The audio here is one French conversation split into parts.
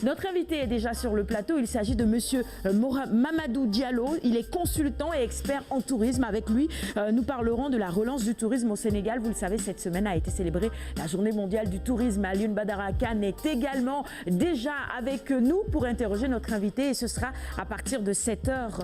Notre invité est déjà sur le plateau. Il s'agit de monsieur Mamadou Diallo. Il est consultant et expert en tourisme. Avec lui, nous parlerons de la relance du tourisme au Sénégal. Vous le savez, cette semaine a été célébrée la journée mondiale du tourisme. Alioune Badara Kane est également déjà avec nous pour interroger notre invité. Et ce sera à partir de 7 heures.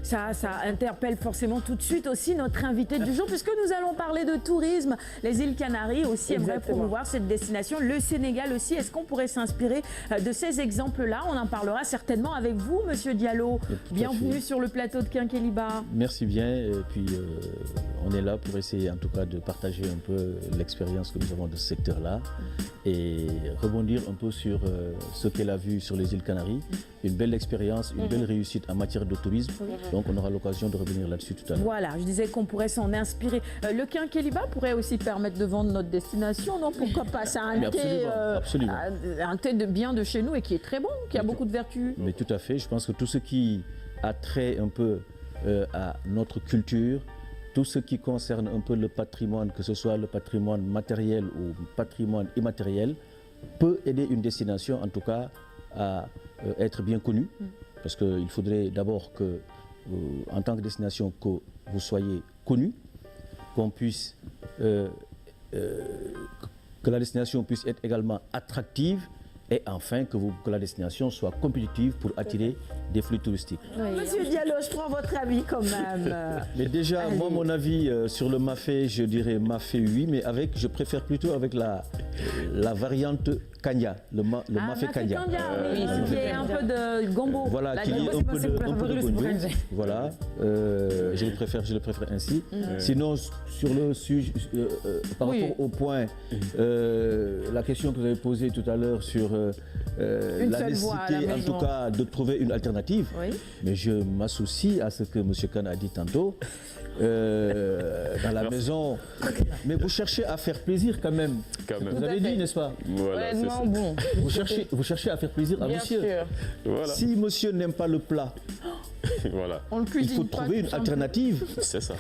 Ça interpelle forcément tout de suite aussi notre invité du jour, puisque nous allons parler de tourisme. Les îles Canaries aussi aimeraient promouvoir cette destination. Le Sénégal aussi. Est-ce qu'on pourrait s'inspirer de ces exemples-là? On en parlera certainement avec vous, monsieur Diallo. Bienvenue sur le plateau de Quinqueliba. Merci bien. Et puis, on est là pour essayer en tout cas de partager un peu l'expérience que nous avons de ce secteur-là et rebondir un peu sur ce qu'elle a vu sur les îles Canaries. Une belle expérience, une belle réussite en matière de tourisme. Donc, on aura l'occasion de revenir là-dessus tout à l'heure. Voilà, je disais qu'on pourrait s'en inspirer. Le Quinqueliba pourrait aussi permettre de vendre notre destination, non? Pourquoi pas? C'est un thé bien de chez nous et qui est très bon, qui a beaucoup de vertus. Mais tout à fait. Je pense que tout ce qui a trait un peu à notre culture, tout ce qui concerne un peu le patrimoine, que ce soit le patrimoine matériel ou le patrimoine immatériel, peut aider une destination en tout cas à être bien connue. Parce qu'il faudrait d'abord que, en tant que destination, que vous soyez connu, qu'on puisse, que la destination puisse être également attractive et enfin que la destination soit compétitive pour attirer des flux touristiques. Oui. Monsieur Diallo, je prends votre avis quand même. Mais déjà, allez. Moi, mon avis sur le mafé, je dirais mafé oui, mais je préfère plutôt avec la variante Kanya, le mafé Kanya. Oui, qui est un peu de gombo. Voilà, qui est un peu de gombo. Voilà, je le préfère ainsi. Sinon, sur le sujet, par rapport au point, la question que vous avez posée tout à l'heure sur la nécessité, en tout cas, de trouver une alternative, mais je m'associe à ce que M. Kane a dit tantôt. Dans la maison, mais vous cherchez à faire plaisir quand même. Vous avez dit, n'est-ce pas? Voilà, bon. Vous cherchez à faire plaisir à monsieur. Voilà. Si monsieur n'aime pas le plat, voilà. Il faut trouver une alternative. C'est ça.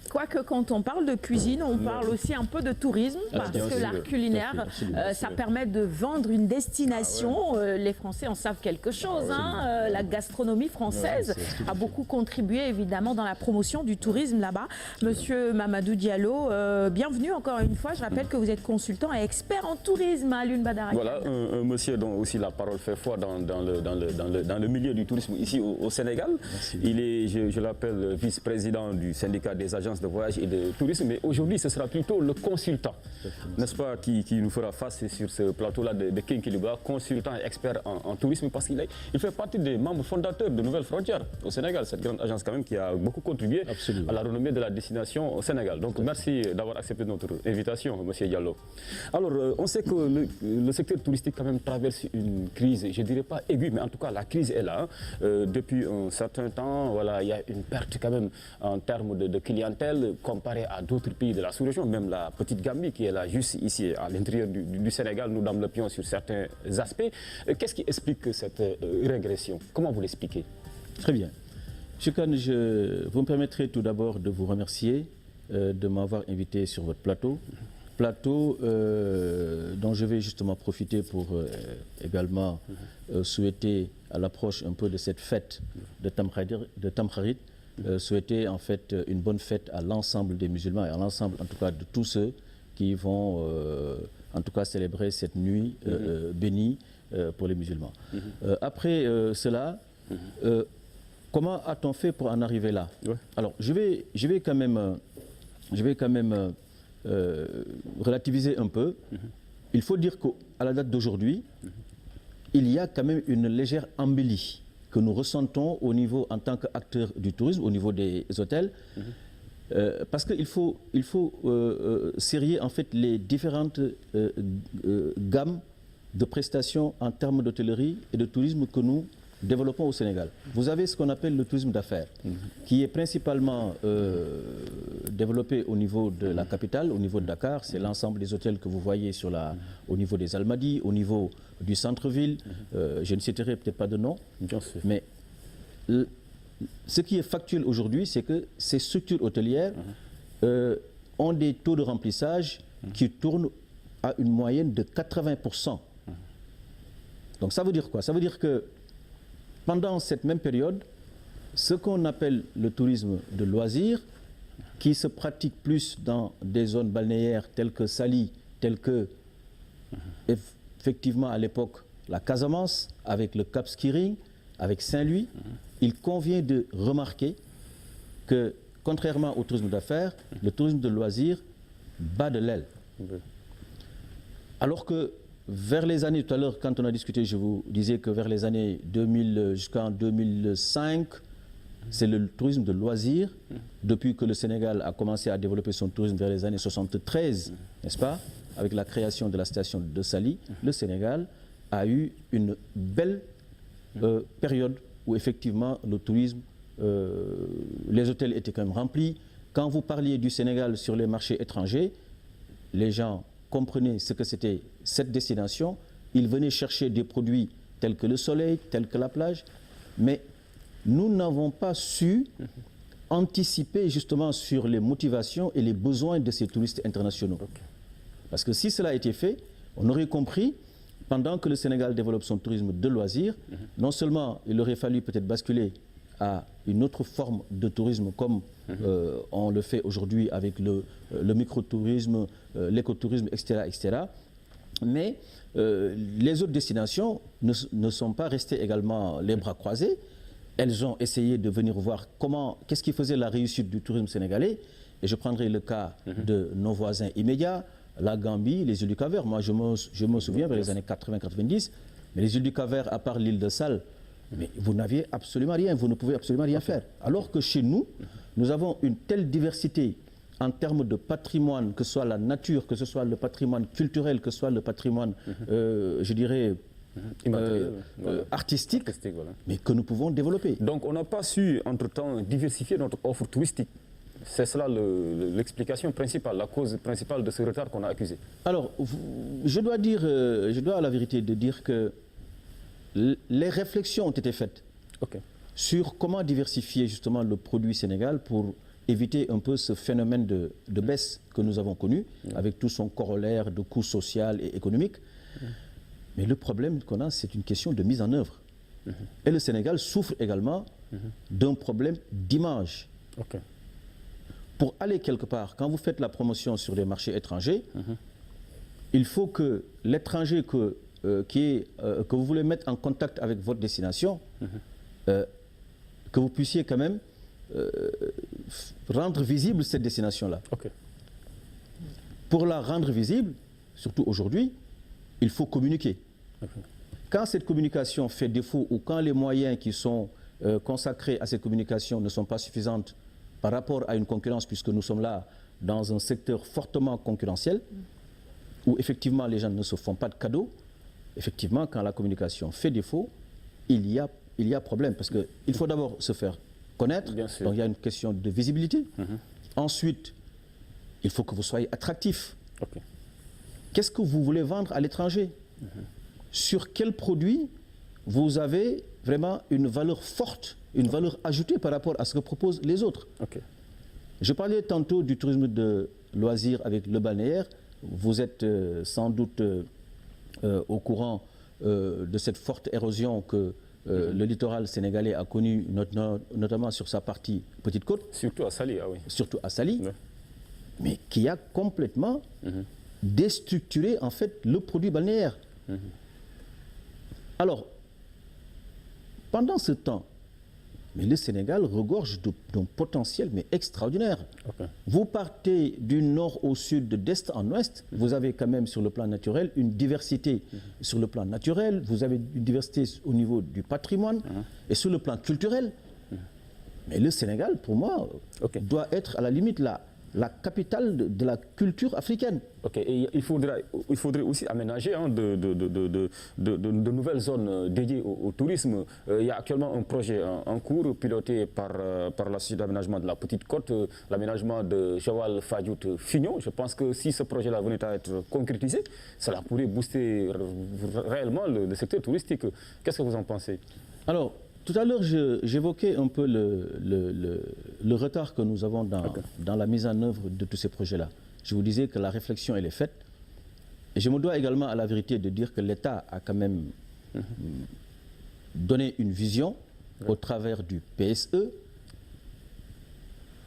Quoique quand on parle de cuisine, on parle aussi un peu de tourisme, parce que l'art culinaire, ça permet de vendre une destination. Les Français en savent quelque chose. La gastronomie française a beaucoup contribué évidemment dans la promotion du tourisme là-bas. Monsieur Mamadou Diallo, bienvenue encore une fois. Je rappelle que vous êtes consultant et expert en tourisme à Alioune Badara Kane. Voilà, un monsieur dont aussi la parole fait foi dans le milieu du tourisme ici au Sénégal. Merci. Il est, je l'appelle, vice-président du syndicat des agences de voyage et de tourisme, mais aujourd'hui ce sera plutôt le consultant, n'est-ce pas, qui nous fera face sur ce plateau-là de Quinqueliba, consultant et expert en tourisme, parce qu'il fait partie des membres fondateurs de Nouvelles Frontières au Sénégal, cette grande agence quand même qui a beaucoup contribué à la renommée de la destination au Sénégal. Donc merci d'avoir accepté notre invitation, monsieur Diallo. Alors on sait que le secteur touristique quand même traverse une crise, je ne dirais pas aiguë, mais en tout cas la crise est là. Depuis un certain temps, voilà, il y a une perte quand même en termes de clientèle comparé à d'autres pays de la sous-région, même la petite Gambie qui est là juste ici à l'intérieur du Sénégal, nous dame le pion sur certains aspects. Qu'est-ce qui explique cette régression? Comment vous l'expliquez? Très bien. M. Kane, vous me permettrez tout d'abord de vous remercier de m'avoir invité sur votre plateau. Plateau dont je vais justement profiter pour également souhaiter à l'approche un peu de cette fête de Tamkharit, souhaiter en fait une bonne fête à l'ensemble des musulmans et à l'ensemble en tout cas de tous ceux qui vont en tout cas célébrer cette nuit bénie pour les musulmans. Après cela, comment a-t-on fait pour en arriver là? Alors je vais quand même relativiser un peu. Il faut dire qu'à la date d'aujourd'hui, il y a quand même une légère embellie que nous ressentons au niveau, en tant qu'acteurs du tourisme, au niveau des hôtels, parce qu'il faut serrer en fait les différentes gammes de prestations en termes d'hôtellerie et de tourisme que nous développons au Sénégal. Vous avez ce qu'on appelle le tourisme d'affaires, qui est principalement développé au niveau de la capitale, au niveau de Dakar. C'est l'ensemble des hôtels que vous voyez au niveau des Almadies, au niveau du centre-ville. Je ne citerai peut-être pas de nom, mais ce qui est factuel aujourd'hui, c'est que ces structures hôtelières ont des taux de remplissage qui tourne à une moyenne de 80%. Donc ça veut dire quoi? Ça veut dire que pendant cette même période, ce qu'on appelle le tourisme de loisirs, qui se pratique plus dans des zones balnéaires telles que Saly, telles que effectivement à l'époque la Casamance, avec le Cap Skirring, avec Saint-Louis, il convient de remarquer que contrairement au tourisme d'affaires, le tourisme de loisirs bat de l'aile. Alors que vers les années, tout à l'heure, quand on a discuté, je vous disais que vers les années 2000 jusqu'en 2005, c'est le tourisme de loisirs, depuis que le Sénégal a commencé à développer son tourisme vers les années 73, n'est-ce pas? Avec la création de la station de Saly, le Sénégal a eu une belle période où effectivement le tourisme, les hôtels étaient quand même remplis. Quand vous parliez du Sénégal sur les marchés étrangers, les gens comprenaient ce que c'était cette destination. Ils venaient chercher des produits tels que le soleil, tels que la plage, mais nous n'avons pas su anticiper justement sur les motivations et les besoins de ces touristes internationaux. Parce que si cela a été fait, on aurait compris, pendant que le Sénégal développe son tourisme de loisirs, non seulement il aurait fallu peut-être basculer à une autre forme de tourisme comme on le fait aujourd'hui avec le microtourisme, l'écotourisme, etc., etc. Mais les autres destinations ne sont pas restées également les bras croisés. Elles ont essayé de venir voir qu'est-ce qui faisait la réussite du tourisme sénégalais. Et je prendrai le cas de nos voisins immédiats, la Gambie, les îles du Cap-Vert. Moi, je me souviens vers les années 80-90, mais les îles du Cap-Vert, à part l'île de Sal, mais vous n'aviez absolument rien, vous ne pouvez absolument rien faire. Alors que chez nous, nous avons une telle diversité en termes de patrimoine, que ce soit la nature, que ce soit le patrimoine culturel, que ce soit le patrimoine, je dirais, artistique, voilà. Mais que nous pouvons développer. Donc on n'a pas su, entre-temps, diversifier notre offre touristique. C'est cela l'explication principale, la cause principale de ce retard qu'on a accusé. Alors, je dois à la vérité de dire que les réflexions ont été faites sur comment diversifier justement le produit Sénégal pour éviter un peu ce phénomène de baisse que nous avons connu, avec tout son corollaire de coût social et économique. Mais le problème qu'on a, c'est une question de mise en œuvre. Et le Sénégal souffre également d'un problème d'image. Pour aller quelque part, quand vous faites la promotion sur les marchés étrangers, il faut que l'étranger que vous voulez mettre en contact avec votre destination, que vous puissiez quand même rendre visible cette destination-là. Pour la rendre visible, surtout aujourd'hui, il faut communiquer. Quand cette communication fait défaut ou quand les moyens qui sont consacrés à cette communication ne sont pas suffisants par rapport à une concurrence, puisque nous sommes là dans un secteur fortement concurrentiel, où effectivement les gens ne se font pas de cadeaux, effectivement quand la communication fait défaut, il y a problème, parce qu'il faut d'abord se faire connaître, donc il y a une question de visibilité. Ensuite, il faut que vous soyez attractif. Qu'est-ce que vous voulez vendre à l'étranger? Sur quel produit vous avez vraiment une valeur forte, une valeur ajoutée par rapport à ce que proposent les autres? Je parlais tantôt du tourisme de loisirs avec le balnéaire. Vous êtes sans doute au courant de cette forte érosion que le littoral sénégalais a connue, notamment sur sa partie Petite Côte. Surtout à Saly, ah oui. Surtout à Saly, mais qui a complètement déstructuré en fait le produit balnéaire. Alors, pendant ce temps, mais le Sénégal regorge d'un potentiel mais extraordinaire. Vous partez du nord au sud, d'est en ouest, vous avez quand même sur le plan naturel une diversité sur le plan naturel, vous avez une diversité au niveau du patrimoine et sur le plan culturel. Mais le Sénégal, pour moi, doit être à la limite la capitale de la culture africaine. Et il faudrait aussi aménager de nouvelles zones dédiées au tourisme. Il y a actuellement un projet en cours piloté par la Société d'aménagement de la Petite Côte, l'aménagement de Joal-Fadiouth-Fignon. Je pense que si ce projet-là venait à être concrétisé, cela pourrait booster réellement le secteur touristique. Qu'est-ce que vous en pensez? Alors, tout à l'heure, j'évoquais un peu le retard que nous avons dans la mise en œuvre de tous ces projets-là. je vous disais que la réflexion, elle est faite. Et je me dois également à la vérité de dire que l'État a quand même donné une vision au travers du PSE,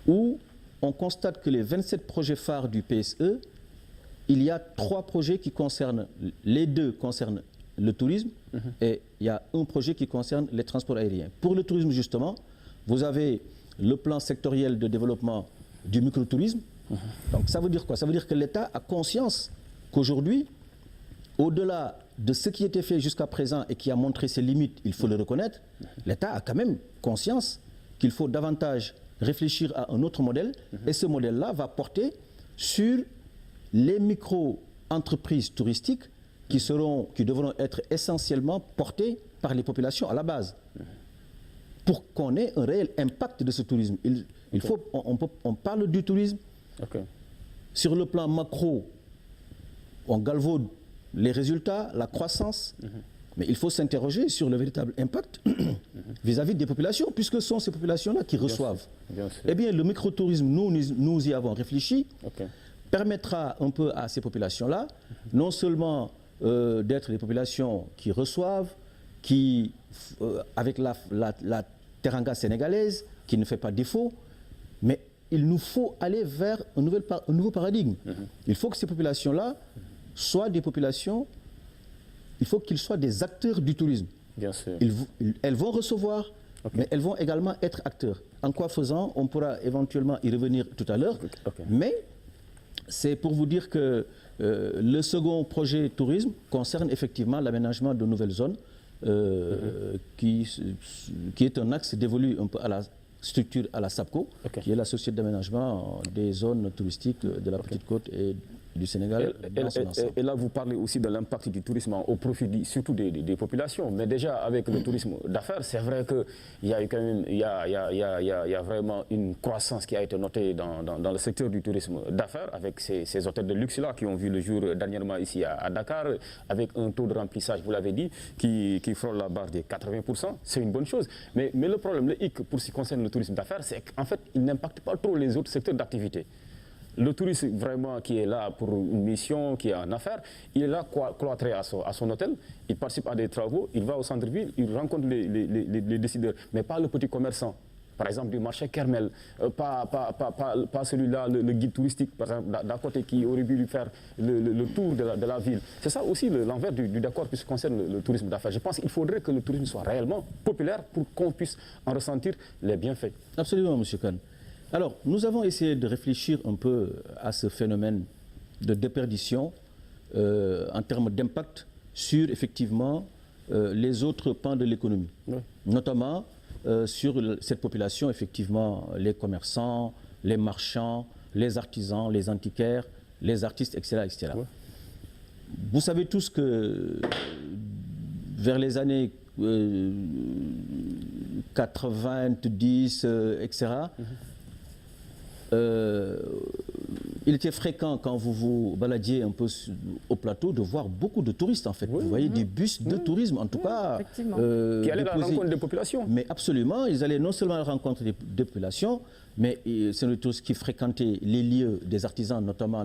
où on constate que les 27 projets phares du PSE, il y a 3 projets qui concernent, les 2 concernent le tourisme, et il y a un projet qui concerne les transports aériens. Pour le tourisme, justement, vous avez le plan sectoriel de développement du microtourisme. Donc ça veut dire quoi? Ça veut dire que l'État a conscience qu'aujourd'hui, au-delà de ce qui était fait jusqu'à présent et qui a montré ses limites, il faut le reconnaître, l'État a quand même conscience qu'il faut davantage réfléchir à un autre modèle, et ce modèle-là va porter sur les micro-entreprises touristiques qui devront être essentiellement portées par les populations à la base, pour qu'on ait un réel impact de ce tourisme. On parle du tourisme. Sur le plan macro, on galvaude les résultats, la croissance, mais il faut s'interroger sur le véritable impact vis-à-vis des populations, puisque ce sont ces populations-là qui reçoivent. Eh bien, le microtourisme, nous y avons réfléchi, permettra un peu à ces populations-là, non seulement d'être des populations qui reçoivent, qui, avec la teranga sénégalaise, qui ne fait pas défaut, mais il nous faut aller vers un nouveau paradigme. Il faut que ces populations-là soient des populations, il faut qu'ils soient des acteurs du tourisme. Bien sûr. Elles vont recevoir, mais elles vont également être acteurs. En quoi faisant, on pourra éventuellement y revenir tout à l'heure, mais c'est pour vous dire que le second projet tourisme concerne effectivement l'aménagement de nouvelles zones, qui est un axe dévolu un peu à la structure, à la SAPCO, qui est la Société d'aménagement des zones touristiques de la Petite Côte et du Sénégal. Et là, vous parlez aussi de l'impact du tourisme au profit surtout des populations. Mais déjà, avec le tourisme d'affaires, c'est vrai qu'il y a eu quand même, il y a vraiment une croissance qui a été notée dans le secteur du tourisme d'affaires, avec ces hôtels de luxe-là qui ont vu le jour dernièrement ici à Dakar, avec un taux de remplissage, vous l'avez dit, qui frôle la barre des 80%. C'est une bonne chose. Mais le problème, le hic pour ce qui concerne le tourisme d'affaires, c'est qu'en fait, il n'impacte pas trop les autres secteurs d'activité. Le touriste vraiment qui est là pour une mission, qui est en affaires, il est là cloîtré à son hôtel, il participe à des travaux, il va au centre-ville, il rencontre les décideurs, mais pas le petit commerçant. Par exemple, du marché Kermel, pas celui-là, le guide touristique, par exemple, d'à côté, qui aurait dû lui faire le tour de la ville. C'est ça aussi l'envers du décor qui concerne le tourisme d'affaires. Je pense qu'il faudrait que le tourisme soit réellement populaire pour qu'on puisse en ressentir les bienfaits. Absolument, M. Kane. Alors, nous avons essayé de réfléchir un peu à ce phénomène de déperdition en termes d'impact sur, effectivement, les autres pans de l'économie. Notamment sur cette population, effectivement, les commerçants, les marchands, les artisans, les antiquaires, les artistes, etc. etc. Vous savez tous que vers les années 90, etc., il était fréquent, quand vous vous baladiez un peu au plateau, de voir beaucoup de touristes, en fait. Vous voyez des bus de tourisme, en tout cas. Qui allaient à la rencontre des populations. Mais absolument, ils allaient non seulement à la rencontre des populations, mais c'est des touristes qui fréquentaient les lieux des artisans, notamment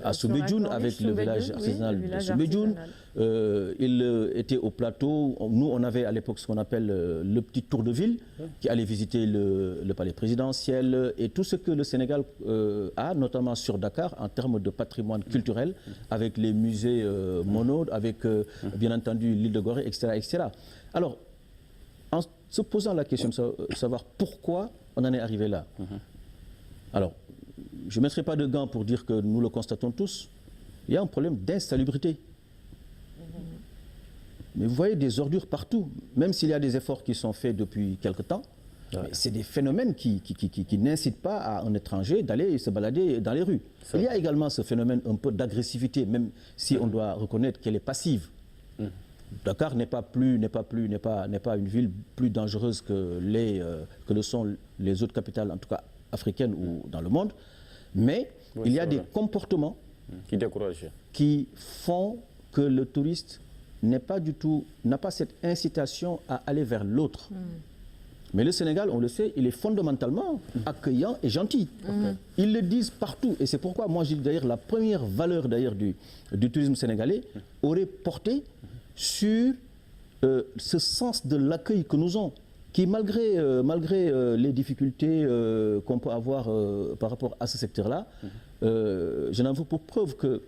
à Soumbédioune, avec le village artisanal de Soumbédioune. Il était au plateau. Nous, on avait à l'époque ce qu'on appelle le petit tour de ville, qui allait visiter le palais présidentiel et tout ce que le Sénégal a, notamment sur Dakar, en termes de patrimoine culturel, avec les musées Monod, avec bien entendu l'île de Gorée, etc., etc. Alors, en se posant la question de savoir pourquoi on en est arrivé là. Alors, je ne mettrai pas de gants pour dire que nous le constatons tous. Il y a un problème d'insalubrité. Mais vous voyez des ordures partout, même s'il y a des efforts qui sont faits depuis quelque temps. C'est des phénomènes qui n'incitent pas à un étranger d'aller se balader dans les rues. Il y a également ce phénomène un peu d'agressivité, même si on doit reconnaître qu'elle est passive. Dakar n'est pas une ville plus dangereuse que le sont les autres capitales, en tout cas africaines ou dans le monde. Mais il y a des comportements qui font que le touriste n'a pas cette incitation à aller vers l'autre. Mais le Sénégal, on le sait, il est fondamentalement accueillant et gentil. Ils le disent partout. Et c'est pourquoi moi je dis d'ailleurs la première valeur d'ailleurs du tourisme sénégalais aurait porté sur ce sens de l'accueil que nous avons, qui malgré les difficultés qu'on peut avoir par rapport à ce secteur-là, je n'en veux pour preuve que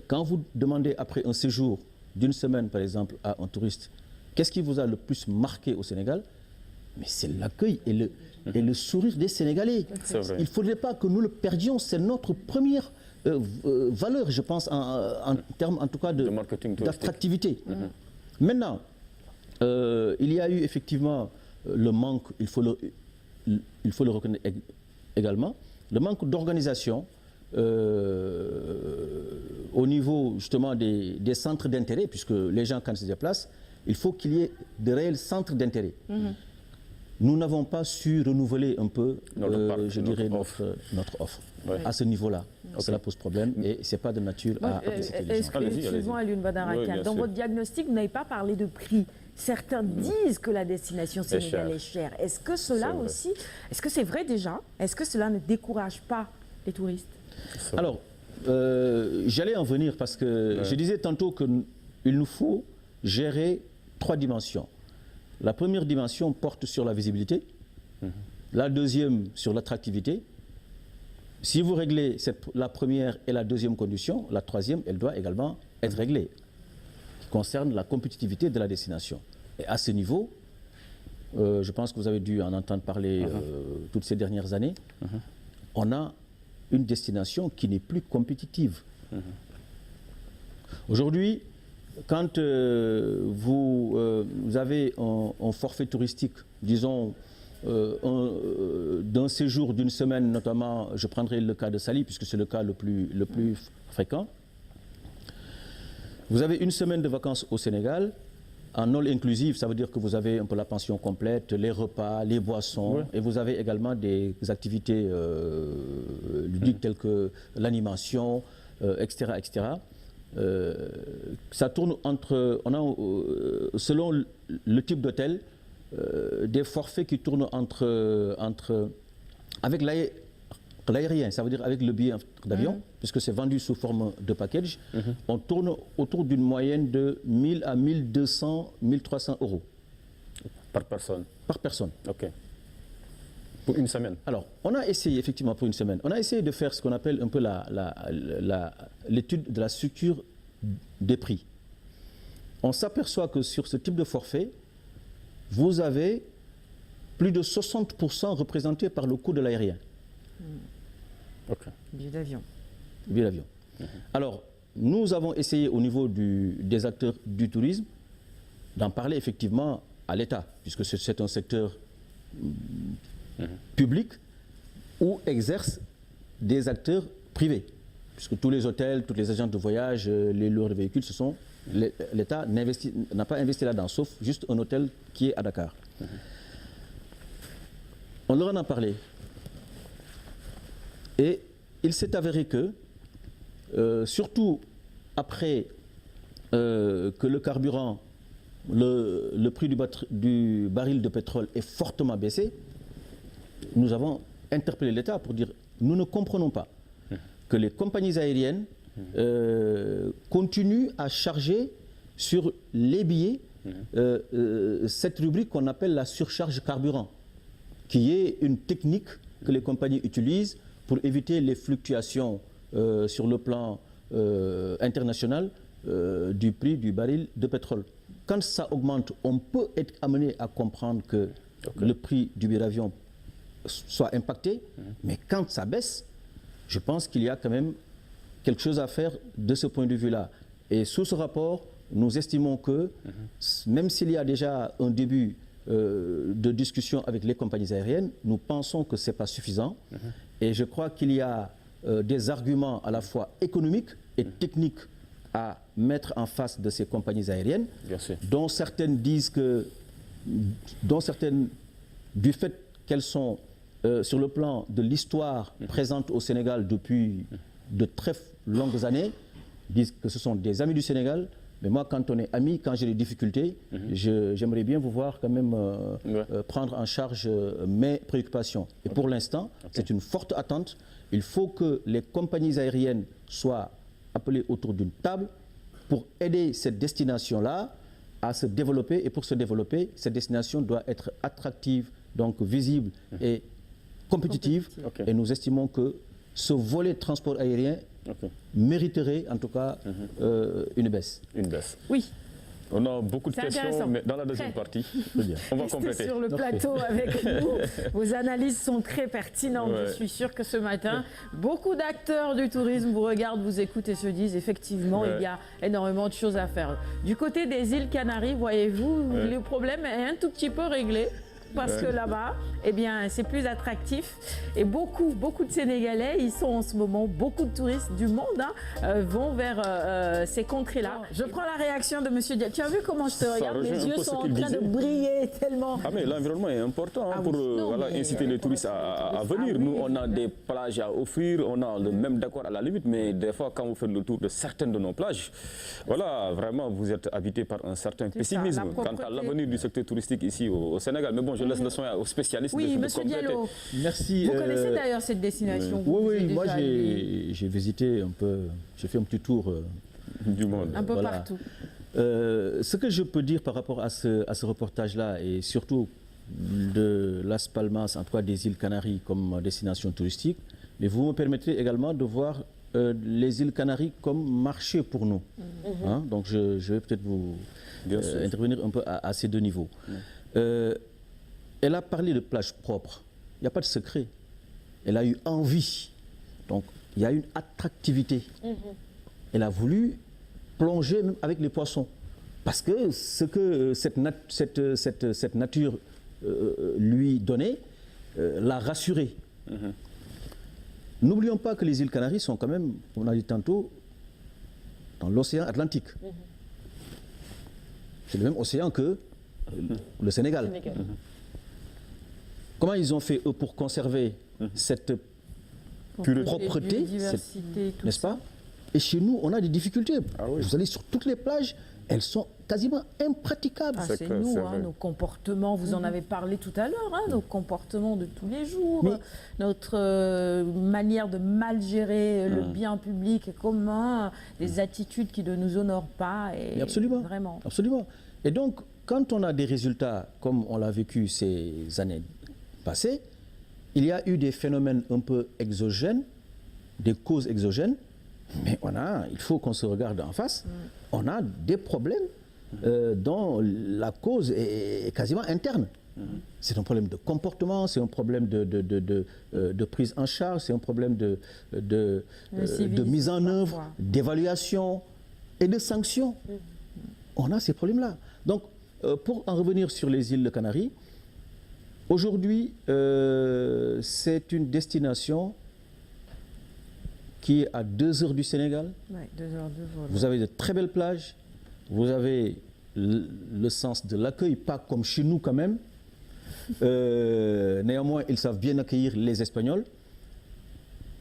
quand vous demandez après un séjour d'une semaine par exemple à un touriste, qu'est-ce qui vous a le plus marqué au Sénégal? Mais c'est l'accueil et le sourire des Sénégalais. Il ne faudrait pas que nous le perdions. C'est notre première valeur, je pense, en termes en tout cas d'attractivité. Maintenant, il y a eu effectivement le manque, il faut le reconnaître également, le manque d'organisation au niveau justement des centres d'intérêt, puisque les gens quand ils se déplacent, il faut qu'il y ait de réels centres d'intérêt. Nous n'avons pas su renouveler un peu, notre offre. Ouais. À ce niveau-là. Cela pose problème et ce n'est pas de nature à inciter les gens. Excusez-moi, Alioune Badara Kane. Dans votre diagnostic, vous n'avez pas parlé de prix. Certains disent que la destination sénégalaise est chère. Est-ce que cela aussi, est-ce que c'est vrai déjà? Est-ce que cela ne décourage pas les touristes? Alors, j'allais en venir parce que je disais tantôt qu'il nous faut gérer 3 dimensions. La première dimension porte sur la visibilité, la deuxième sur l'attractivité. Si vous réglez la première et la deuxième condition, la troisième, elle doit également être réglée, qui concerne la compétitivité de la destination. Et à ce niveau, je pense que vous avez dû en entendre parler toutes ces dernières années, on a une destination qui n'est plus compétitive. Aujourd'hui, quand vous avez un forfait touristique, disons, d'un séjour d'une semaine, notamment, je prendrai le cas de Saly, puisque c'est le cas le plus fréquent. Vous avez une semaine de vacances au Sénégal, en all inclusive, ça veut dire que vous avez un peu la pension complète, les repas, les boissons, et vous avez également des activités ludiques telles que l'animation, etc., etc. Ça tourne entre, selon le type d'hôtel, des forfaits qui tournent avec l'aérien, ça veut dire avec le billet d'avion, puisque c'est vendu sous forme de package, on tourne autour d'une moyenne de 1000 à 1200, 1300 euros. Par personne? Par personne. OK. Pour une semaine? Alors, on a essayé, effectivement, pour une semaine, on a essayé de faire ce qu'on appelle un peu l'étude de la structure des prix. On s'aperçoit que sur ce type de forfait, vous avez plus de 60% représentés par le coût de l'aérien. Billet d'avion. Billet d'avion. Alors, nous avons essayé au niveau des acteurs du tourisme d'en parler effectivement à l'État, puisque c'est un secteur public où exercent des acteurs privés, puisque tous les hôtels, toutes les agences de voyage, les loueurs de véhicules, l'État n'a pas investi là-dedans, sauf juste un hôtel qui est à Dakar. On leur en a parlé. Et il s'est avéré que, surtout après que le carburant, le prix du baril de pétrole est fortement baissé, nous avons interpellé l'État pour dire nous ne comprenons pas que les compagnies aériennes continuent à charger sur les billets cette rubrique qu'on appelle la surcharge carburant, qui est une technique que les compagnies utilisent pour éviter les fluctuations sur le plan international du prix du baril de pétrole. Quand ça augmente, on peut être amené à comprendre que le prix du billet d'avion soit impacté, mais quand ça baisse, je pense qu'il y a quand même quelque chose à faire de ce point de vue-là. Et sous ce rapport, nous estimons que, même s'il y a déjà un début de discussion avec les compagnies aériennes, nous pensons que ce n'est pas suffisant. Et je crois qu'il y a des arguments à la fois économiques et techniques à mettre en face de ces compagnies aériennes, dont certaines disent que, du fait qu'elles sont sur le plan de l'histoire présente au Sénégal depuis de très longues années, disent que ce sont des amis du Sénégal, Mais moi, quand on est amis, quand j'ai des difficultés, j'aimerais bien vous voir quand même prendre en charge mes préoccupations. Et pour l'instant, c'est une forte attente. Il faut que les compagnies aériennes soient appelées autour d'une table pour aider cette destination-là à se développer. Et pour se développer, cette destination doit être attractive, donc visible et compétitive. Et nous estimons que ce volet de transport aérien mériterait en tout cas une baisse. Une baisse. Oui. On a beaucoup de questions, mais dans la deuxième partie, on va compléter. Sur le plateau avec nous, vos analyses sont très pertinentes. Je suis sûre que ce matin, beaucoup d'acteurs du tourisme vous regardent, vous écoutent et se disent effectivement, il y a énormément de choses à faire. Du côté des îles Canaries, voyez-vous, le problème est un tout petit peu réglé. Parce que là-bas, eh bien, c'est plus attractif. Et beaucoup de Sénégalais, ils sont en ce moment, beaucoup de touristes du monde vont vers ces contrées-là. Je prends la réaction de M. Dia. Tu as vu comment je te regarde? Les yeux sont en train de briller tellement. Ah mais l'environnement est important pour inciter les touristes à venir. Nous, on a des plages à offrir, on a le même d'accord à la limite, mais des fois, quand vous faites le tour de certaines de nos plages, voilà, vraiment, vous êtes habité par un certain pessimisme quant à l'avenir du secteur touristique ici au Sénégal. Mais bon, je laisse le soin aux spécialistes. Oui, M. Diallo. Merci. Vous connaissez d'ailleurs cette destination? Oui, moi j'ai visité un peu, j'ai fait un petit tour du monde. Un peu partout. Ce que je peux dire par rapport à ce reportage-là, et surtout de Las Palmas, en tout cas des îles Canaries comme destination touristique, mais vous me permettrez également de voir les îles Canaries comme marché pour nous. Donc je vais peut-être vous intervenir un peu à ces deux niveaux. Elle a parlé de plages propres. Il n'y a pas de secret. Elle a eu envie. Donc, il y a une attractivité. Elle a voulu plonger même avec les poissons. Parce que ce que cette nature lui donnait l'a rassurée. N'oublions pas que les îles Canaries sont quand même, on a dit tantôt, dans l'océan Atlantique. C'est le même océan que le Sénégal. Comment ils ont fait, eux, pour conserver cette propreté, n'est-ce pas? Et chez nous, on a des difficultés. Vous allez sur toutes les plages, elles sont quasiment impraticables. C'est nous, nos comportements, vous en avez parlé tout à l'heure, nos comportements de tous les jours, notre manière de mal gérer le bien public et commun, des attitudes qui ne nous honorent pas. Et absolument, vraiment. Absolument. Et donc, quand on a des résultats comme on l'a vécu ces années passées, il y a eu des phénomènes un peu exogènes, des causes exogènes, mais il faut qu'on se regarde en face. On a des problèmes dont la cause est quasiment interne. C'est un problème de comportement, c'est un problème de prise en charge, c'est un problème de mise en œuvre, d'évaluation et de sanctions. On a ces problèmes-là. Donc, pour en revenir sur les îles de Canaries, aujourd'hui, c'est une destination qui est à 2 heures du Sénégal. 2 heures de vol. Vous avez de très belles plages, vous avez le sens de l'accueil, pas comme chez nous quand même. Néanmoins, ils savent bien accueillir les Espagnols.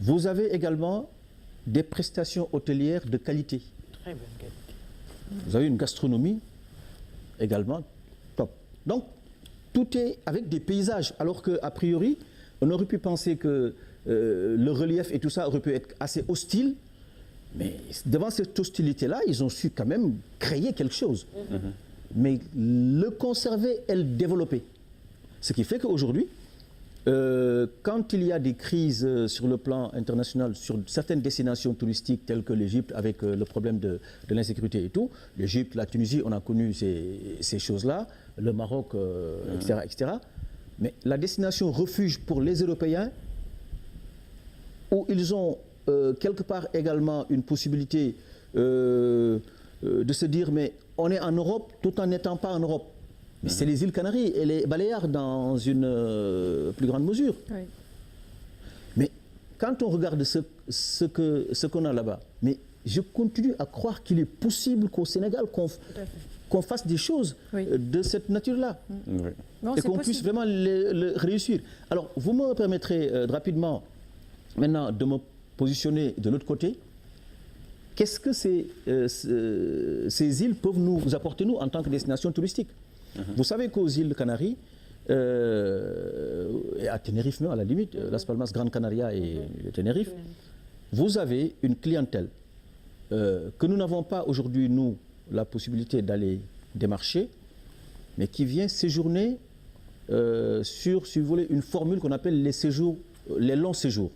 Vous avez également des prestations hôtelières de qualité. Très bonne qualité. Vous avez une gastronomie également top. Donc, tout est avec des paysages, alors qu'a priori, on aurait pu penser que le relief et tout ça aurait pu être assez hostile, mais devant cette hostilité-là, ils ont su quand même créer quelque chose. Mais le conserver et le développer. Ce qui fait qu'aujourd'hui, quand il y a des crises sur le plan international, sur certaines destinations touristiques telles que l'Égypte, avec le problème de l'insécurité et tout, l'Égypte, la Tunisie, on a connu ces choses-là, le Maroc, etc., etc. Mais la destination refuge pour les Européens, où ils ont quelque part également une possibilité de se dire, mais on est en Europe tout en n'étant pas en Europe. C'est les îles Canaries et les Baléares dans une plus grande mesure. Oui. Mais quand on regarde ce qu'on a là-bas, mais je continue à croire qu'il est possible qu'au Sénégal, qu'on fasse des choses de cette nature-là. Et qu'on puisse vraiment le réussir. Alors, vous me permettrez rapidement maintenant de me positionner de l'autre côté. qu'est-ce que ces îles peuvent nous apporter, nous, en tant que destination touristique. Vous savez qu'aux îles Canaries, et à Tenerife même, à la limite, Las Palmas, Gran Canaria et Tenerife, vous avez une clientèle que nous n'avons pas aujourd'hui, nous, la possibilité d'aller démarcher, mais qui vient séjourner sur, si vous voulez, une formule qu'on appelle les longs séjours.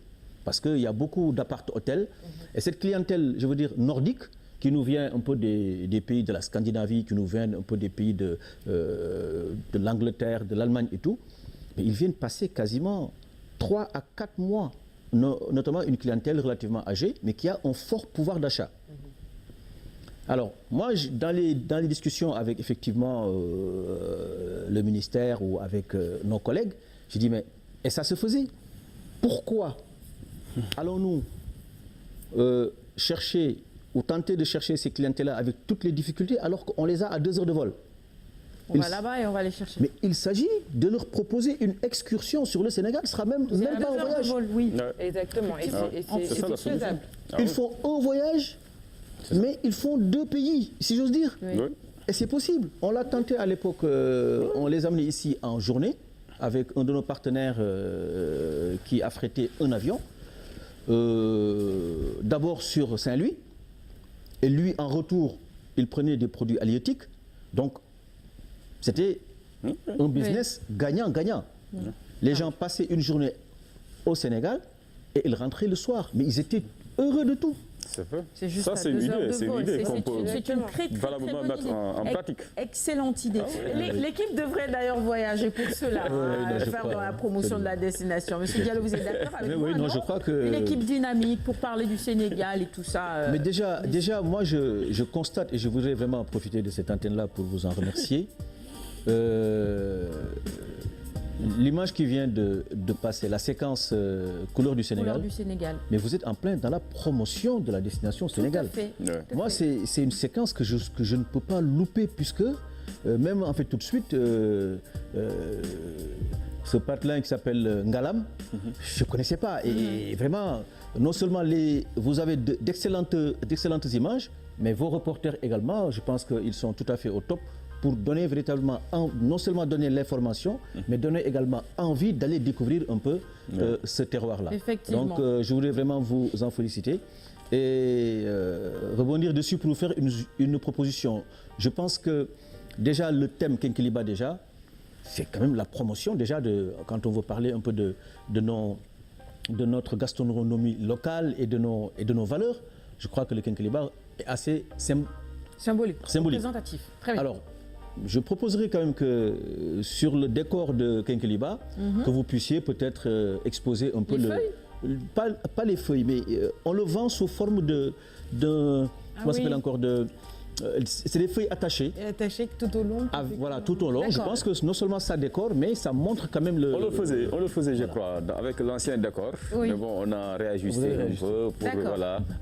Parce qu'il y a beaucoup d'appart-hôtels. Et cette clientèle, je veux dire, nordique, qui nous vient un peu des pays de la Scandinavie, qui nous vient un peu des pays de l'Angleterre, de l'Allemagne et tout, mais ils viennent passer quasiment 3 à 4 mois, notamment une clientèle relativement âgée, mais qui a un fort pouvoir d'achat. Alors, moi, dans les discussions avec effectivement le ministère ou avec nos collègues, j'ai dit, mais et ça se faisait? Pourquoi allons-nous chercher ou tenter de chercher ces clientèles-là avec toutes les difficultés alors qu'on les a à 2 heures de vol? On va là-bas et on va les chercher. Mais il s'agit de leur proposer une excursion sur le Sénégal. Ce sera même pas un voyage. Oui, exactement. Et c'est faisable. Ils font un voyage, mais ils font 2 pays, si j'ose dire. Oui. Et c'est possible. On l'a tenté à l'époque, on les a amenés ici en journée avec un de nos partenaires qui a frété un avion. D'abord sur Saint-Louis, et lui en retour, il prenait des produits halieutiques. Donc, c'était un business gagnant-gagnant. Les gens passaient une journée au Sénégal et ils rentraient le soir. Mais ils étaient heureux de tout. C'est juste ça, c'est une idée qu'on peut valablement mettre en pratique. Excellente idée. L'équipe devrait d'ailleurs voyager pour cela, faire la promotion de la destination. Monsieur Diallo, vous êtes d'accord avec moi? Oui, je crois que... Une équipe dynamique pour parler du Sénégal et tout ça. Mais déjà, moi, je constate, et je voudrais vraiment profiter de cette antenne-là pour vous en remercier, l'image qui vient de passer, la séquence Couleurs du Sénégal. Mais vous êtes en plein dans la promotion de la destination Sénégal. Tout à fait. Moi, c'est une séquence que je ne peux pas louper puisque, même en fait tout de suite, ce patelin qui s'appelle Ngalam, je ne connaissais pas. Et vraiment, non seulement vous avez d'excellentes images, mais vos reporters également, je pense qu'ils sont tout à fait au top pour donner véritablement, non seulement donner l'information, mais donner également envie d'aller découvrir un peu ce terroir-là. Effectivement. Donc je voudrais vraiment vous en féliciter et rebondir dessus pour vous faire une proposition. Je pense que déjà le thème Kénkéliba déjà, c'est quand même la promotion déjà quand on veut parler un peu de notre gastronomie locale et de nos valeurs. Je crois que le Kénkéliba est assez symbolique. Représentatif. Très bien. Alors, je proposerais quand même que sur le décor de Kénkéliba, que vous puissiez peut-être exposer un peu pas les feuilles, mais on le vend sous forme comment ça s'appelle encore c'est des feuilles attachées. Attachées tout au long. Voilà, tout au long. Je pense que non seulement ça décore, mais ça montre quand même On le faisait, je crois, avec l'ancien décor. Oui. Mais bon, on a réajusté un peu pour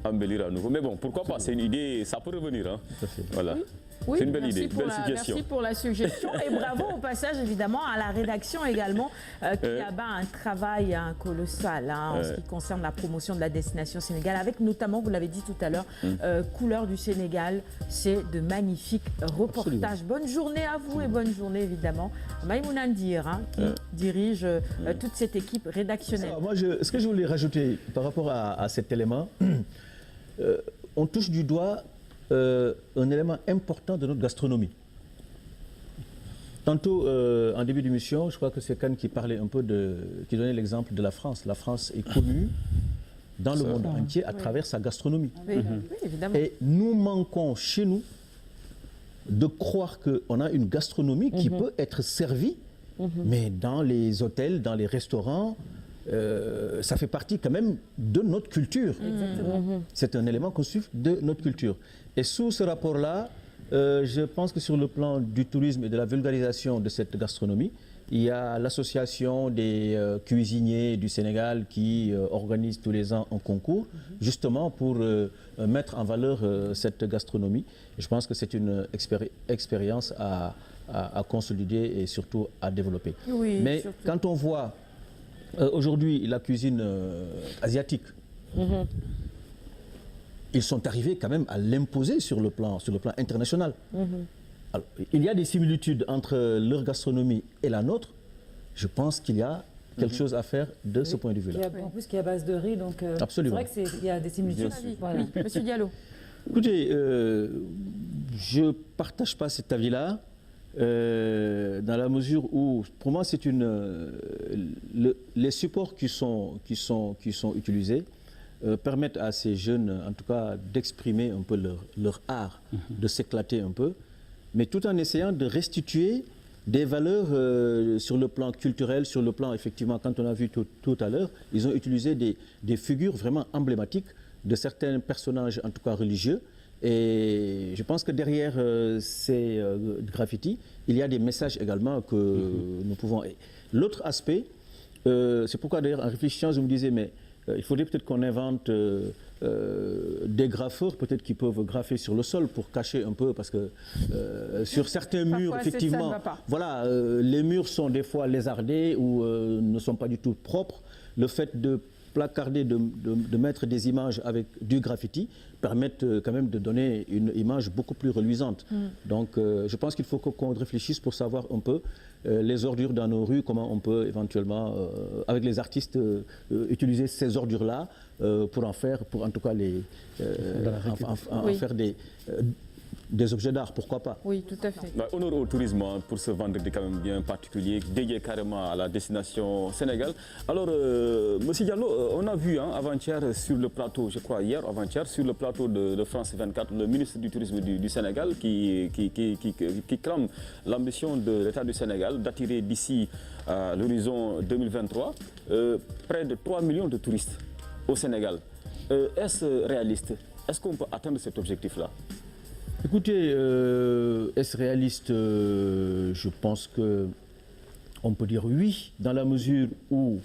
embellir à nouveau. Mais bon, pourquoi pas? C'est une idée, ça peut revenir. Hein. Tout à fait. Voilà. Oui, c'est une belle idée, belle suggestion. Merci pour la suggestion et bravo au passage évidemment à la rédaction également qui abat un travail colossal en ce qui concerne la promotion de la destination Sénégal avec notamment, vous l'avez dit tout à l'heure, Couleurs du Sénégal, c'est de magnifiques reportages. Absolument. Bonne journée à vous et bonne journée évidemment à Maïmouna Ndir qui dirige toute cette équipe rédactionnelle. Moi, ce que je voulais rajouter par rapport à cet élément, on touche du doigt un élément important de notre gastronomie. Tantôt, en début d'émission, je crois que c'est Kane qui parlait un peu qui donnait l'exemple de la France. La France est connue dans le monde entier à travers sa gastronomie. Oui, évidemment. Et nous manquons chez nous de croire qu'on a une gastronomie qui peut être servie, mais dans les hôtels, dans les restaurants, ça fait partie quand même de notre culture. C'est un élément constitutif de notre culture. Et sous ce rapport-là, je pense que sur le plan du tourisme et de la vulgarisation de cette gastronomie, il y a l'association des cuisiniers du Sénégal qui organise tous les ans un concours, justement pour mettre en valeur cette gastronomie. Et je pense que c'est une expérience à consolider et surtout à développer. Oui, mais surtout. Quand on voit aujourd'hui la cuisine asiatique, ils sont arrivés quand même à l'imposer sur le plan international. Alors, il y a des similitudes entre leur gastronomie et la nôtre. Je pense qu'il y a quelque chose à faire de ce point de vue-là. En plus, qui est à base de riz, donc absolument. c'est vrai qu'il y a des similitudes. Voilà. Oui, Monsieur Diallo. Écoutez, je ne partage pas cet avis-là, dans la mesure où, pour moi, c'est les supports qui sont utilisés permettent à ces jeunes, en tout cas, d'exprimer un peu leur art, de s'éclater un peu, mais tout en essayant de restituer des valeurs sur le plan culturel, sur le plan, effectivement, quand on a vu tout à l'heure, ils ont utilisé des figures vraiment emblématiques de certains personnages, en tout cas religieux. Et je pense que derrière ces graffitis, il y a des messages également que nous pouvons... L'autre aspect, c'est pourquoi d'ailleurs en réfléchissant, je me disais, mais il faudrait peut-être qu'on invente des graffeurs, peut-être qui peuvent graffer sur le sol pour cacher un peu, parce que sur certains murs, effectivement, voilà, les murs sont des fois lézardés ou ne sont pas du tout propres. Le fait de placarder, de mettre des images avec du graffiti permettent quand même de donner une image beaucoup plus reluisante. Donc je pense qu'il faut qu'on réfléchisse pour savoir un peu les ordures dans nos rues, comment on peut éventuellement, avec les artistes, utiliser ces ordures-là pour en tout cas en faire des objets d'art, pourquoi pas. Oui, tout à fait. Honneur au tourisme pour ce vendredi quand même bien particulier, dédié carrément à la destination Sénégal. Alors, Monsieur Diallo, on a vu avant-hier sur le plateau, je crois hier avant-hier, sur le plateau de France 24, le ministre du Tourisme du Sénégal qui clame l'ambition de l'État du Sénégal d'attirer d'ici à l'horizon 2023 près de 3 millions de touristes au Sénégal. Est-ce réaliste? Est-ce qu'on peut atteindre cet objectif-là? Écoutez, est-ce réaliste? Je pense qu'on peut dire oui, dans la mesure où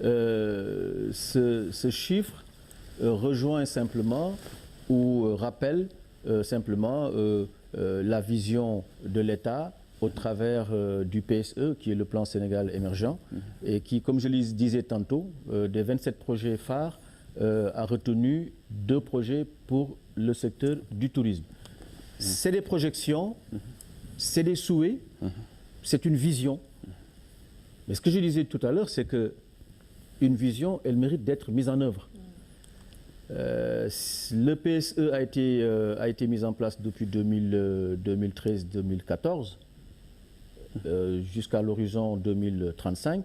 ce chiffre rejoint simplement ou rappelle simplement la vision de l'État au travers du PSE, qui est le plan Sénégal émergent, et qui, comme je le disais tantôt, des 27 projets phares, a retenu 2 projets pour le secteur du tourisme. C'est des projections, c'est des souhaits, c'est une vision. Mais ce que je disais tout à l'heure, c'est qu'une vision, elle mérite d'être mise en œuvre. Le PSE a été mis en place depuis 2013-2014, jusqu'à l'horizon 2035.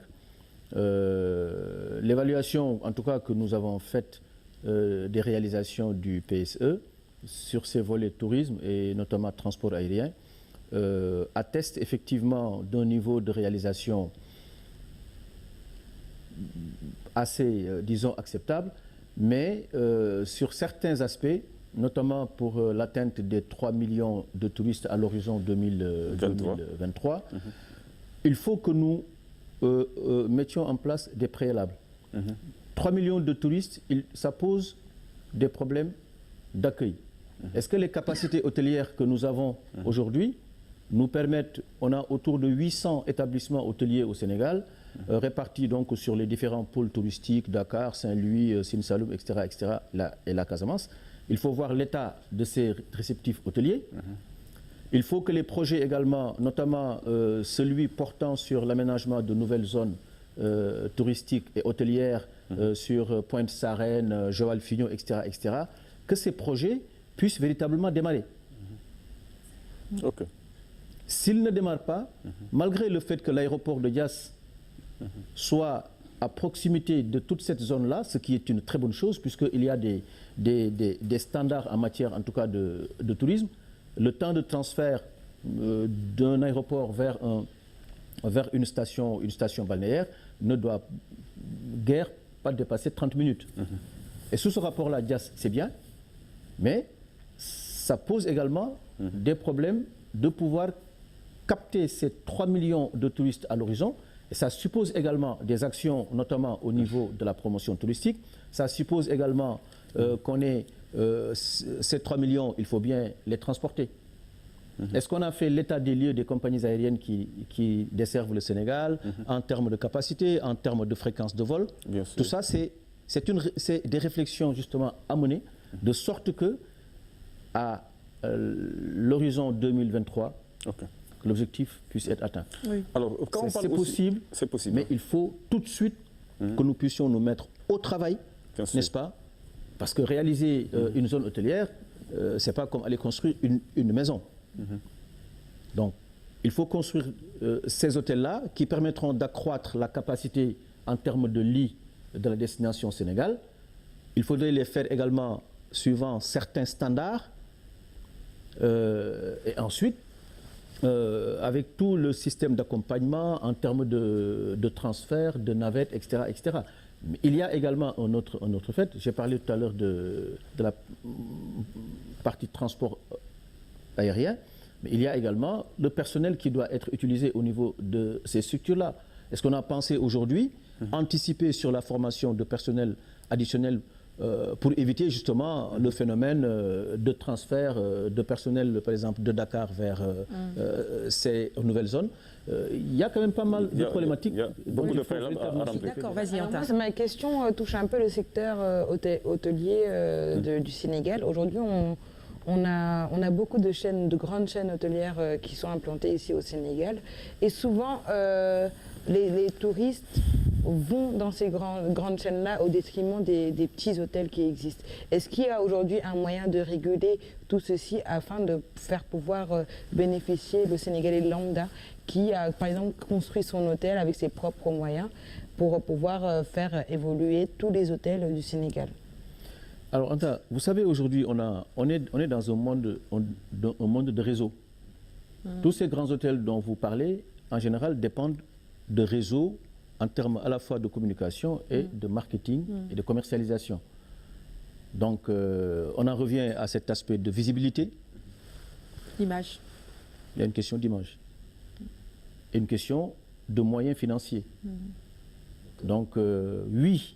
L'évaluation, en tout cas, que nous avons faite des réalisations du PSE, sur ces volets tourisme et notamment transport aérien, atteste effectivement d'un niveau de réalisation assez, disons, acceptable, mais sur certains aspects, notamment pour l'atteinte des 3 millions de touristes à l'horizon 2023, il faut que nous mettions en place des préalables. 3 millions de touristes, ça pose des problèmes d'accueil. Est-ce que les capacités hôtelières que nous avons aujourd'hui nous permettent, on a autour de 800 établissements hôteliers au Sénégal, répartis donc sur les différents pôles touristiques, Dakar, Saint-Louis, Sine Saloum, etc., et la Casamance. Il faut voir l'état de ces réceptifs hôteliers. Il faut que les projets également, notamment celui portant sur l'aménagement de nouvelles zones touristiques et hôtelières sur Pointe-Sarène, Joal-Fignon, etc., que ces projets puissent véritablement démarrer. S'ils ne démarrent pas, malgré le fait que l'aéroport de Diass soit à proximité de toute cette zone-là, ce qui est une très bonne chose, puisqu'il y a des standards en matière, en tout cas, de tourisme, le temps de transfert d'un aéroport vers une station balnéaire ne doit guère pas dépasser 30 minutes. Et sous ce rapport-là, Diass, c'est bien, mais ça pose également des problèmes de pouvoir capter ces 3 millions de touristes à l'horizon. Et ça suppose également des actions, notamment au niveau de la promotion touristique. Ça suppose également qu'on ait ces 3 millions, il faut bien les transporter. Est-ce qu'on a fait l'état des lieux des compagnies aériennes qui desservent le Sénégal en termes de capacité, en termes de fréquence de vol? Tout ça, c'est des réflexions justement à mener de sorte que à l'horizon 2023, que l'objectif puisse être atteint. Oui. Alors, quand on parle c'est possible, mais il faut tout de suite que nous puissions nous mettre au travail, n'est-ce pas? Parce que réaliser une zone hôtelière, c'est pas comme aller construire une maison. Donc, il faut construire ces hôtels-là qui permettront d'accroître la capacité en termes de lits de la destination Sénégal. Il faudrait les faire également suivant certains standards. Et ensuite, avec tout le système d'accompagnement en termes de transfert, de navettes, etc., etc. Mais il y a également un autre fait. J'ai parlé tout à l'heure de la partie transport aérien, mais il y a également le personnel qui doit être utilisé au niveau de ces structures-là. Est-ce qu'on a pensé aujourd'hui anticiper sur la formation de personnel additionnel pour éviter justement le phénomène de transfert de personnel, par exemple, de Dakar vers ces nouvelles zones? Il y a quand même pas mal de problématiques. Il y a beaucoup de problèmes à remplir. D'accord, vas-y, Anta. Ma question touche un peu le secteur hôtelier du Sénégal. Aujourd'hui, on a beaucoup de chaînes, de grandes chaînes hôtelières qui sont implantées ici au Sénégal. Et souvent, les touristes vont dans ces grandes chaînes-là au détriment des petits hôtels qui existent. Est-ce qu'il y a aujourd'hui un moyen de réguler tout ceci afin de faire pouvoir bénéficier le Sénégalais lambda qui a, par exemple, construit son hôtel avec ses propres moyens pour pouvoir faire évoluer tous les hôtels du Sénégal? Alors, Anta, vous savez, aujourd'hui, on est dans un monde de réseau. Tous ces grands hôtels dont vous parlez, en général, dépendent de réseaux en termes à la fois de communication et de marketing et de commercialisation. Donc, on en revient à cet aspect de visibilité. L'image. Il y a une question d'image. Et une question de moyens financiers. Donc, oui,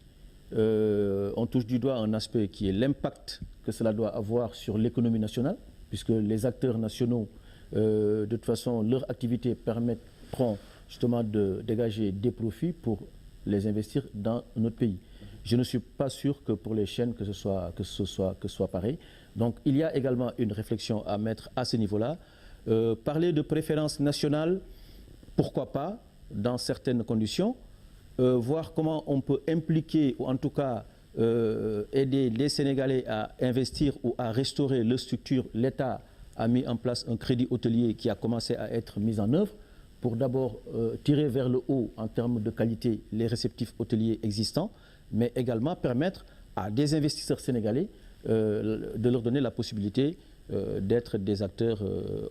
on touche du doigt un aspect qui est l'impact que cela doit avoir sur l'économie nationale, puisque les acteurs nationaux, de toute façon, leur activité permettront justement de dégager des profits pour les investir dans notre pays. Je ne suis pas sûr que pour les chaînes que ce soit pareil. Donc il y a également une réflexion à mettre à ce niveau-là. Parler de préférence nationale, pourquoi pas, dans certaines conditions. Voir comment on peut impliquer, ou en tout cas aider les Sénégalais à investir ou à restaurer leur structure. L'État a mis en place un crédit hôtelier qui a commencé à être mis en œuvre pour d'abord tirer vers le haut en termes de qualité les réceptifs hôteliers existants, mais également permettre à des investisseurs sénégalais de leur donner la possibilité d'être des acteurs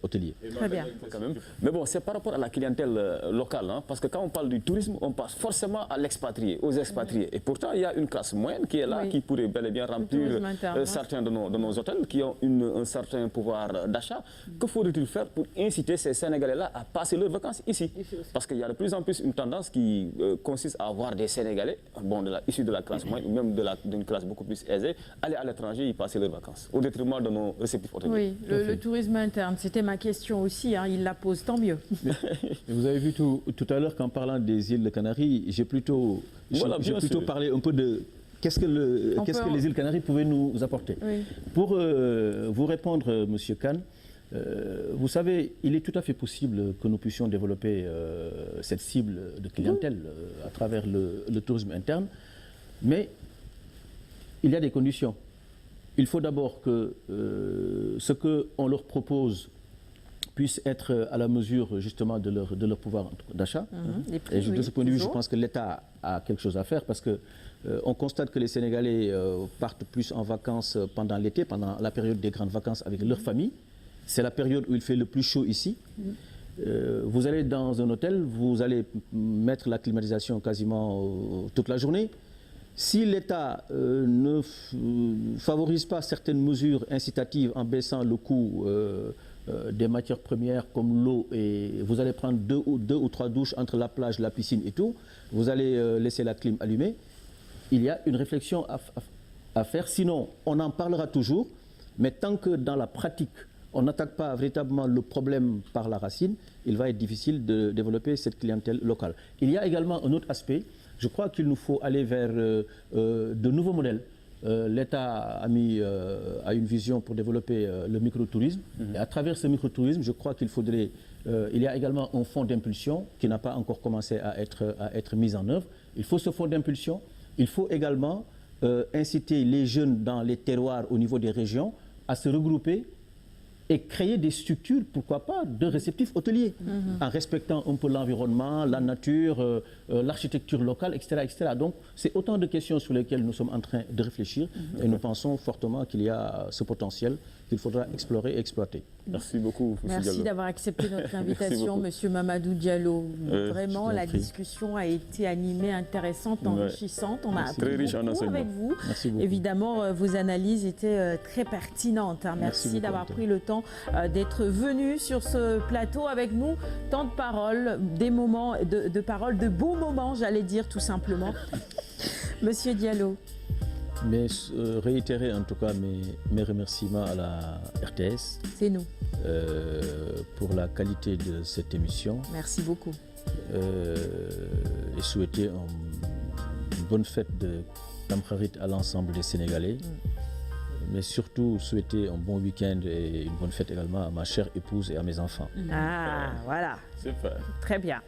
hôteliers. Très bien. Quand même. Mais bon, c'est par rapport à la clientèle locale, hein, parce que quand on parle du tourisme, on passe forcément à l'expatrié, aux expatriés. Et pourtant, il y a une classe moyenne qui est là, qui pourrait bel et bien remplir certains de nos hôtels, qui ont un certain pouvoir d'achat. Que faudrait-il faire pour inciter ces Sénégalais-là à passer leurs vacances ici? Parce qu'il y a de plus en plus une tendance qui consiste à avoir des Sénégalais, issus de la classe moyenne, ou même d'une classe beaucoup plus aisée, aller à l'étranger et y passer leurs vacances, au détriment de nos réceptifs hôteliers. Oui, le tourisme interne, c'était ma question aussi, hein, il la pose, tant mieux. Vous avez vu tout à l'heure qu'en parlant des îles de Canaries, j'ai plutôt parlé un peu de qu'est-ce que les îles Canaries pouvaient nous apporter. Oui. Pour vous répondre, Monsieur Kane, vous savez, il est tout à fait possible que nous puissions développer cette cible de clientèle à travers le tourisme interne, mais il y a des conditions. Il faut d'abord que ce qu'on leur propose puisse être à la mesure justement de leur pouvoir d'achat. Et de ce point de vue, je pense que l'État a quelque chose à faire parce que on constate que les Sénégalais partent plus en vacances pendant l'été, pendant la période des grandes vacances avec leur famille. C'est la période où il fait le plus chaud ici. Vous allez dans un hôtel, vous allez mettre la climatisation quasiment toute la journée. Si l'État ne favorise pas certaines mesures incitatives en baissant le coût des matières premières comme l'eau, et vous allez prendre deux ou trois douches entre la plage, la piscine et tout, vous allez laisser la clim allumée, il y a une réflexion à faire. Sinon, on en parlera toujours, mais tant que dans la pratique, on n'attaque pas véritablement le problème par la racine, il va être difficile de développer cette clientèle locale. Il y a également un autre aspect. Je crois qu'il nous faut aller vers de nouveaux modèles l'État a une vision pour développer le microtourisme. Et à travers ce microtourisme, je crois qu'il faudrait... il y a également un fonds d'impulsion qui n'a pas encore commencé à être mis en œuvre. Il faut ce fonds d'impulsion. Il faut également inciter les jeunes dans les terroirs au niveau des régions à se regrouper et créer des structures, pourquoi pas, de réceptifs hôteliers, en respectant un peu l'environnement, la nature, l'architecture locale, etc., etc. Donc, c'est autant de questions sur lesquelles nous sommes en train de réfléchir et nous pensons fortement qu'il y a ce potentiel qu'il faudra explorer et exploiter. Merci beaucoup, M. Merci Diallo. d'avoir accepté notre invitation, Monsieur Mamadou Diallo. Vraiment, je la t'en prie. discussion a été animée, intéressante, enrichissante. On a appris Très riche en beaucoup enseignements. avec vous. Merci beaucoup. Évidemment, vos analyses étaient très pertinentes. Hein. Merci Merci beaucoup, d'avoir Antoine. pris le temps d'être venu sur ce plateau avec nous. Tant de paroles, des moments de paroles, de beaux moments, j'allais dire tout simplement. Monsieur Diallo. Mais réitérer en tout cas mes remerciements à la RTS C'est nous. pour la qualité de cette émission Merci beaucoup. et souhaiter une bonne fête de Tamkharit à l'ensemble des Sénégalais. Mais surtout souhaiter un bon week-end et une bonne fête également à ma chère épouse et à mes enfants. Ah, voilà. Super. Très bien.